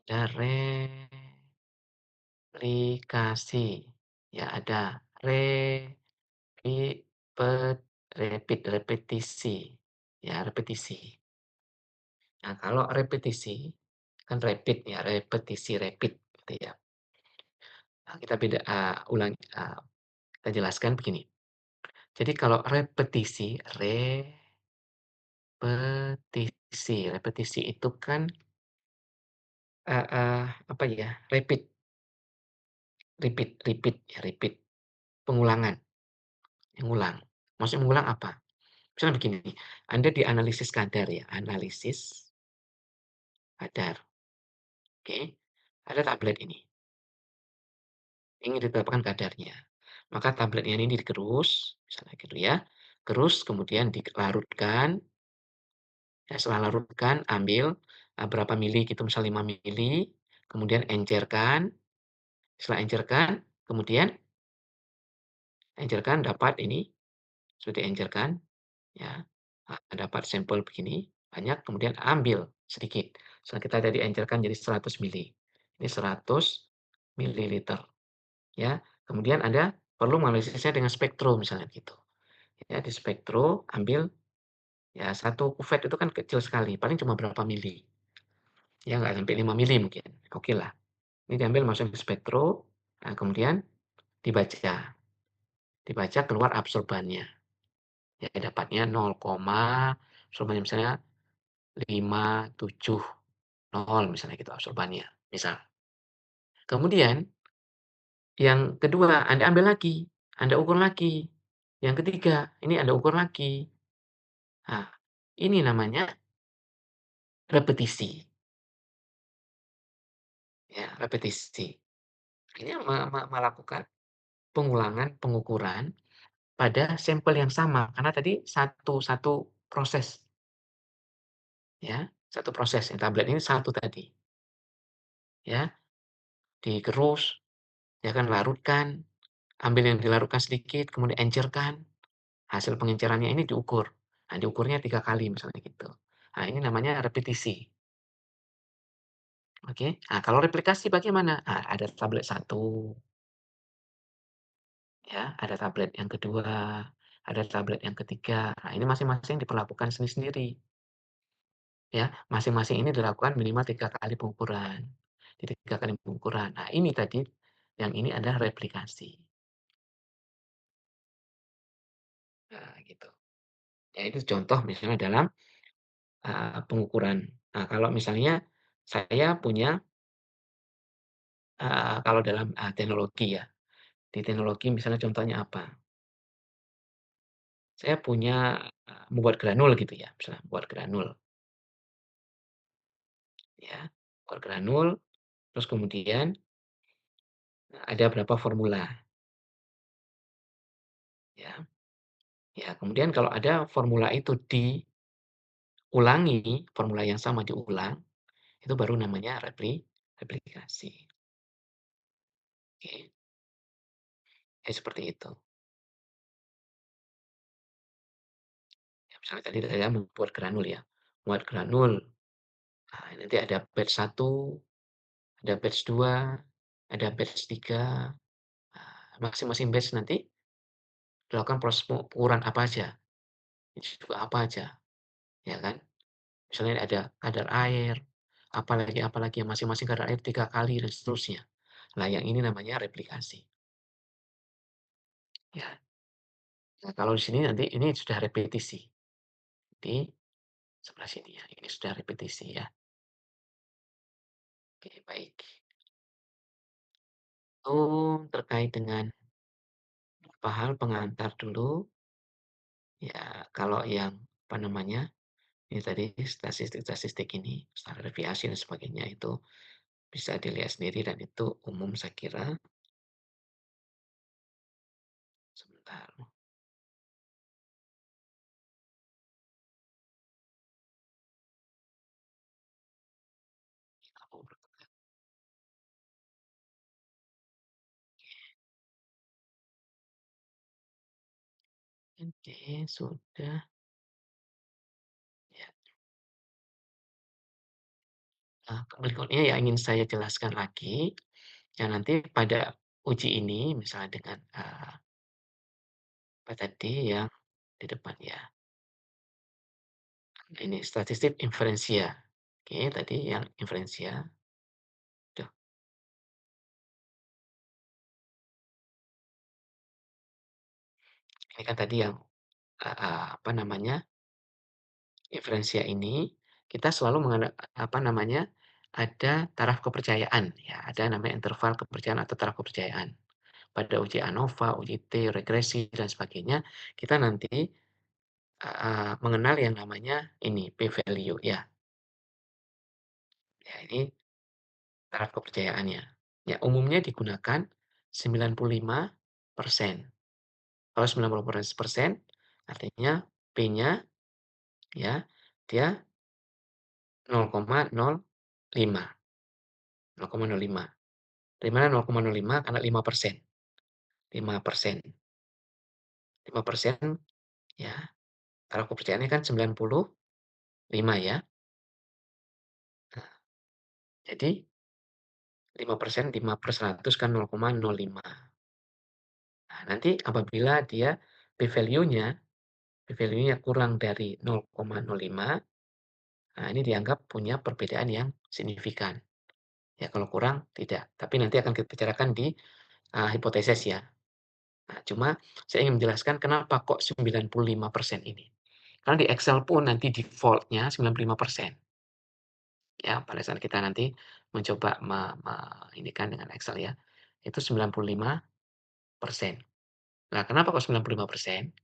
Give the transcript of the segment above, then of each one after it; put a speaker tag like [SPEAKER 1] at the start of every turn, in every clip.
[SPEAKER 1] Ada replikasi, ya ada pet repetisi, ya repetisi. Nah, kalau repetisi, kan repeat ya, repetisi, repeat gitu ya. Nah, kita kita jelaskan begini. Jadi kalau repetisi, repetisi itu kan, apa ya, repeat ya, repeat, pengulangan, ngulang. Maksudnya mengulang apa? Misalnya begini, Anda dianalisis kadar ya, analisis kadar, oke. Ada tablet ini, ingin ditetapkan kadarnya. Maka tabletnya ini digerus, misalnya gitu ya, gerus kemudian dilarutkan, ya setelah larutkan ambil, berapa mili gitu, misal 5 mili, kemudian encerkan, setelah encerkan, kemudian encerkan dapat ini, sudah diencerkan, ya, dapat sampel begini, banyak, kemudian ambil sedikit. Setelah kita tadi encerkan jadi 100 mili. Ini 100 mililiter, ya. Kemudian Anda perlu menganalisisnya dengan spektrum misalnya gitu. Ya, di spektrum ambil, ya satu kuvet itu kan kecil sekali, paling cuma berapa mili, ya nggak sampai 5 mili mungkin, okelah. Ini diambil masukin ke spektrum, nah kemudian dibaca, keluar absorbannya. Ya dapatnya 0, absorbannya misalnya 570 misalnya gitu absorbannya, misal. Kemudian yang kedua Anda ambil lagi, Anda ukur lagi. Yang ketiga, ini Anda ukur lagi. Nah, ini namanya repetisi, ya repetisi. Ini melakukan pengulangan pengukuran pada sampel yang sama, karena tadi satu satu proses, ya, satu proses, yang tablet ini satu tadi, ya, digerus, ya kan, larutkan, ambil yang dilarutkan sedikit, kemudian encerkan, hasil pengencerannya ini diukur. Nah, diukurnya 3 kali misalnya gitu. Nah, ini namanya repetisi, oke. Nah, kalau replikasi bagaimana? Nah, ada tablet satu, ya, ada tablet yang kedua, ada tablet yang ketiga. Nah, ini masing-masing diperlakukan sendiri-sendiri. Ya, masing-masing ini dilakukan minimal 3 kali pengukuran. Di 3 kali pengukuran. Nah, ini tadi, yang ini adalah replikasi. Nah, gitu. Ya, itu contoh misalnya dalam, pengukuran. Nah, kalau misalnya saya punya, kalau dalam, teknologi ya, di teknologi misalnya contohnya apa, saya punya, membuat granul gitu ya, misalnya membuat granul, ya, buat granul, terus kemudian, ada berapa formula, ya. Ya, kemudian kalau ada formula itu diulangi, formula yang sama diulang, itu baru namanya replikasi. Oke, ya seperti itu. Ya, misalnya tadi saya membuat granul ya, membuat granul, nah nanti ada batch 1, ada batch 2, ada batch 3, masing-masing batch nanti dilakukan proses pengukuran apa aja, ini juga apa aja, ya kan. Misalnya ada kadar air, apalagi yang masing-masing kadar air 3 kali dan seterusnya. Nah, yang ini namanya replikasi, ya. Nah, kalau di sini nanti ini sudah repetisi, di sebelah sini ya, ini sudah repetisi ya. Oke, baik. Itu terkait dengan beberapa hal pengantar dulu, ya kalau yang, apa namanya, ini tadi statistik-statistik ini, standar deviasi dan sebagainya itu bisa dilihat sendiri dan itu umum saya kira. Sebentar, aku oke, sudah, ya. Nah, berikutnya yang ingin saya jelaskan lagi, ya nanti pada uji ini misalnya dengan, apa tadi yang di depan ya, ini statistik inferensia. Oke, tadi yang inferensia, tuh, ini kan tadi yang, apa namanya, inferensia ini, kita selalu apa namanya, ada taraf kepercayaan ya, ada namanya interval kepercayaan atau taraf kepercayaan. Pada uji ANOVA, uji T, regresi, dan sebagainya, kita nanti, mengenal yang namanya ini, P value ya. Ya ini taraf kepercayaannya. Ya umumnya digunakan 95%. Kalau 90% artinya P-nya ya, dia 0,05, 0,05. Dari mana 0,05? Karena 5%, 5%, 5% ya, taraf kepercayaannya kan 95 ya. Nah, jadi 5%, 5/100 kan 0,05. Nah, nanti apabila dia p-value-nya p-value-nya kurang dari 0,05, nah ini dianggap punya perbedaan yang signifikan. Ya kalau kurang tidak, tapi nanti akan kita bicarakan di, hipotesis ya. Nah, cuma saya ingin menjelaskan kenapa kok 95% ini. Karena di Excel pun nanti default-nya 95%. Ya, pada saat kita nanti mencoba ini kan dengan Excel ya, itu 95%. Nah, kenapa kok 95%?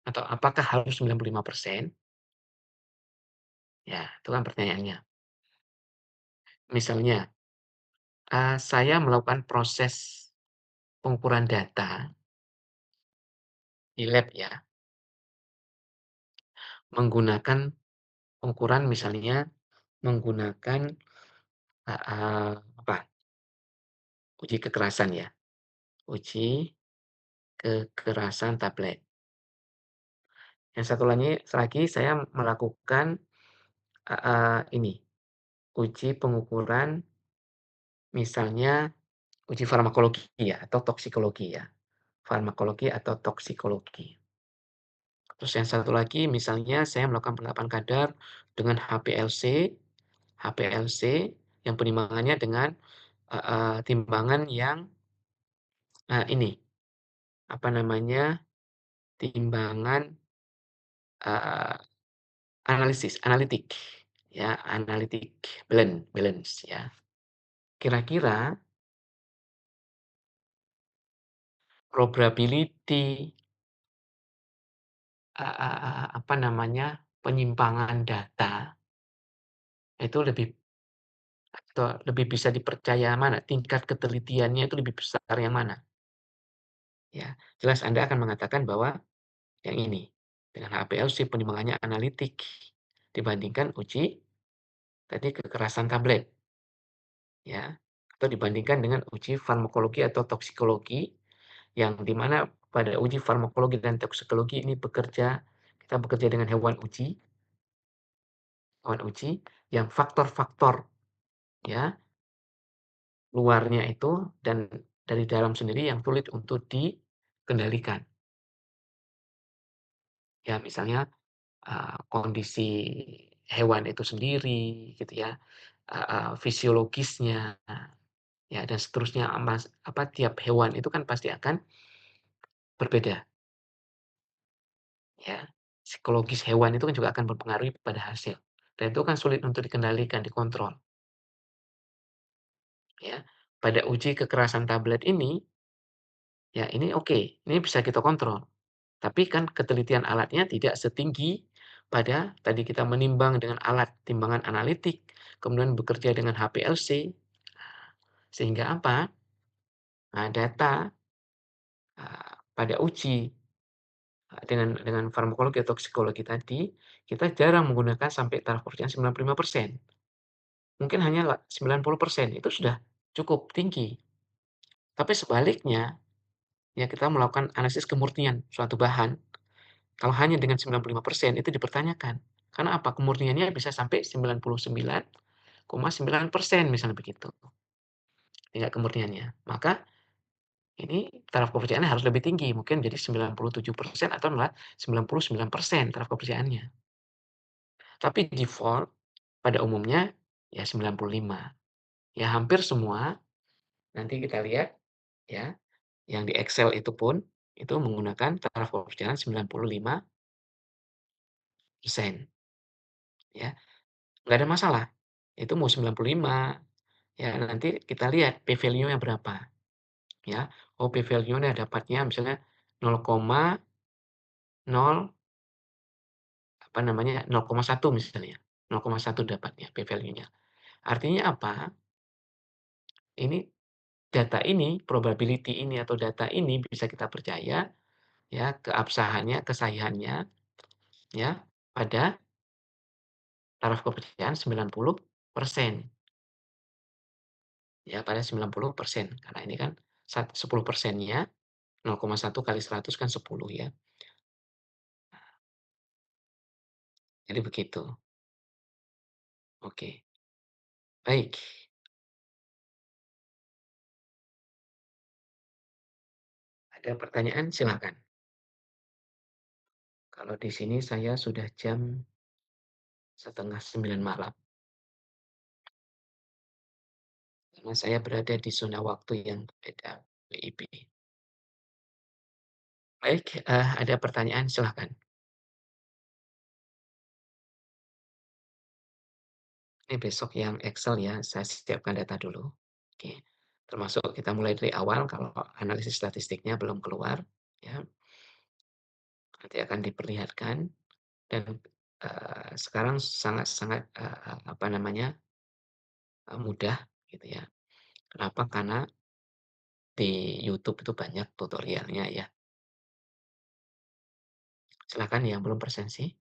[SPEAKER 1] Atau apakah harus 95%? Ya, itu kan pertanyaannya. Misalnya, saya melakukan proses pengukuran data di lab ya, menggunakan pengukuran misalnya menggunakan, apa, uji kekerasan ya, uji kekerasan tablet. Yang satu lagi saya melakukan, ini, uji pengukuran misalnya uji farmakologi ya atau toksikologi ya, farmakologi atau toksikologi. Terus yang satu lagi misalnya saya melakukan penerapan kadar dengan HPLC yang penimbangannya dengan, timbangan yang, ini, apa namanya, timbangan, eee, analitik ya, analitik balance ya. Kira-kira probability, apa namanya, penyimpangan data itu lebih bisa dipercaya mana, tingkat ketelitiannya itu lebih besar yang mana? Ya, jelas Anda akan mengatakan bahwa yang ini, dengan HPLC penimbangannya analitik dibandingkan uji tadi kekerasan tablet, ya, atau dibandingkan dengan uji farmakologi atau toksikologi yang di mana pada uji farmakologi dan toksikologi ini kita bekerja dengan hewan uji yang faktor-faktor ya, luarnya itu dan dari dalam sendiri yang sulit untuk dikendalikan. Ya misalnya, kondisi hewan itu sendiri gitu ya, fisiologisnya, ya dan seterusnya, tiap hewan itu kan pasti akan berbeda ya. Psikologis hewan itu kan juga akan berpengaruh pada hasil, dan itu kan sulit untuk dikendalikan, dikontrol, ya. Pada uji kekerasan tablet ini, ya ini oke, ini bisa kita kontrol, tapi kan ketelitian alatnya tidak setinggi pada tadi kita menimbang dengan alat timbangan analitik, kemudian bekerja dengan HPLC, sehingga apa, data, pada uji, dengan farmakologi atau toksikologi tadi, kita jarang menggunakan sampai taraf kepercayaan 95%, mungkin hanya 90%, itu sudah cukup tinggi. Tapi sebaliknya, ya kita melakukan analisis kemurnian suatu bahan, kalau hanya dengan 95% itu dipertanyakan. Karena apa? Kemurniannya bisa sampai 99,9%. 0,9% misalnya begitu, tingkat kemurniannya. Maka ini taraf kepercayaannya harus lebih tinggi, mungkin jadi 97% atau malah 99% taraf kepercayaannya. Tapi default pada umumnya ya 95. Ya hampir semua, nanti kita lihat ya, yang di Excel itu pun, itu menggunakan taraf kepercayaan 95%, ya. Nggak ada masalah, itu mau 95, ya nanti kita lihat P value-nya berapa, ya. Oh, P value-nya dapatnya misalnya 0,0 apa namanya, 0,1 misalnya, 0,1 dapatnya P value-nya. Artinya apa? Ini data ini, probability ini atau data ini bisa kita percaya ya, keabsahannya, kesahihannya ya, pada taraf kepercayaan 90%, ya pada 90%. Karena ini kan 10%-nya 0,1 kali 100 kan 10 ya. Jadi begitu. Oke, baik. Ada pertanyaan silakan. Kalau di sini saya sudah jam 8:30 malam, karena saya berada di zona waktu yang berbeda, WIB. Baik, ada pertanyaan silakan. Ini besok yang Excel ya, saya siapkan data dulu. Oke, termasuk kita mulai dari awal kalau analisis statistiknya belum keluar, ya, nanti akan diperlihatkan dan, sekarang sangat-sangat, apa namanya, mudah gitu ya. Kenapa? Karena di YouTube itu banyak tutorialnya ya. Silakan yang belum bersensi.